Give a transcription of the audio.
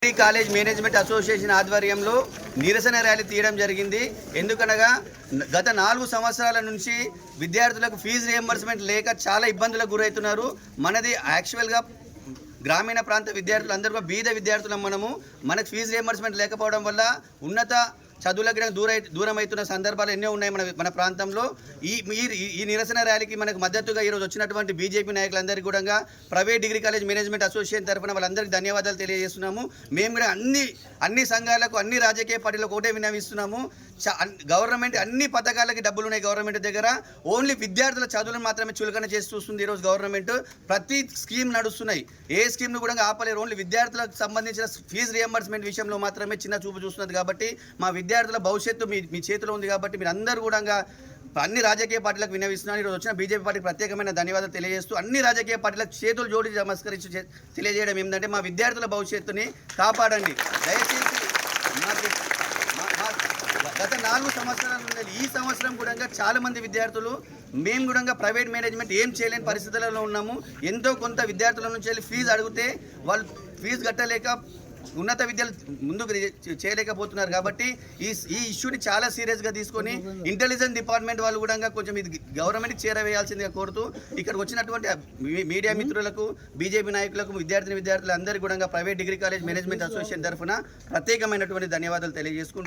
Degree college management association ఆధ్వర్యంలో నిరసన rally తీయడం జరిగింది. ఎందుకనగా గత 4 సంవత్సరాల నుంచి విద్యార్థులకు ఫీజు రియంబర్స్మెంట్ లేక చాలా ఇబ్బందులకు గురవుతున్నారు. మనది యాక్చువల్గా గ్రామీణ ప్రాంత విద్యార్థులు అందరూ కూడా బీద విద్యార్థులం. మనకు ఫీజు రియంబర్స్మెంట్ లేకపోవడం వల్ల ఉన్నత చదువులకి దూరం అవుతున్న సందర్భాలు ఎన్నో ఉన్నాయి మన ప్రాంతంలో. ఈ నిరసన ర్యాలీకి మనకు మద్దతుగా ఈరోజు వచ్చినటువంటి బీజేపీ నాయకులందరికీ కూడా private degree college management association తరఫున వాళ్ళందరికీ ధన్యవాదాలు తెలియజేస్తున్నాము. మేము కూడా అన్ని సంఘాలకు అన్ని రాజకీయ పార్టీలకు ఒకటే విన్నవిస్తున్నాము. గవర్నమెంట్ అన్ని పథకాలకి డబ్బులు ఉన్నాయి గవర్నమెంట్ దగ్గర. ఓన్లీ విద్యార్థుల చదువులను మాత్రమే చులకన చేసి చూస్తుంది ఈరోజు గవర్నమెంట్. ప్రతి స్కీమ్ నడుస్తున్నాయి, ఏ స్కీమ్ను కూడా ఆపలేరు. ఓన్లీ విద్యార్థులకు సంబంధించిన ఫీజు రియంబర్స్మెంట్ విషయంలో మాత్రమే చిన్న చూపు చూస్తున్నది. కాబట్టి మా విద్యార్థుల భవిష్యత్తు మీ చేతిలో ఉంది. కాబట్టి మీరు అందరూ కూడా అన్ని రాజకీయ పార్టీలకు విన్నవిస్తున్నాను. ఈరోజు వచ్చిన బీజేపీ పార్టీకి ప్రత్యేకమైన ధన్యవాదాలు తెలియజేస్తూ అన్ని రాజకీయ పార్టీలకు చేతులు జోడి నమస్కరించి తెలియజేయడం ఏంటంటే మా విద్యార్థుల భవిష్యత్తుని కాపాడండి దయచేసి. గత 4 సంవత్సరాల నుండి ఈ సంవత్సరం కూడా చాలా మంది విద్యార్థులు మేము కూడా ప్రైవేట్ మేనేజ్మెంట్ ఏం చేయలేని పరిస్థితులలో ఉన్నాము. ఎంతో కొంత విద్యార్థుల నుంచి వెళ్ళి ఫీజు అడిగితే వాళ్ళు ఫీజు కట్టలేక ఉన్నత విద్యలు ముందుకు చేయలేకపోతున్నారు. కాబట్టి ఈ ఇష్యూని చాలా సీరియస్గా తీసుకొని ఇంటెలిజెన్స్ డిపార్ట్మెంట్ వాళ్ళు కూడా కొంచెం ఇది గవర్నమెంట్కి చేరవేయాల్సిందిగా కోరుతూ ఇక్కడికి వచ్చినటువంటి మీడియా మిత్రులకు, బీజేపీ నాయకులకు, విద్యార్థులందరికీ కూడా private degree college management association తరఫున ప్రత్యేకమైనటువంటి ధన్యవాదాలు తెలియజేసుకుంటూ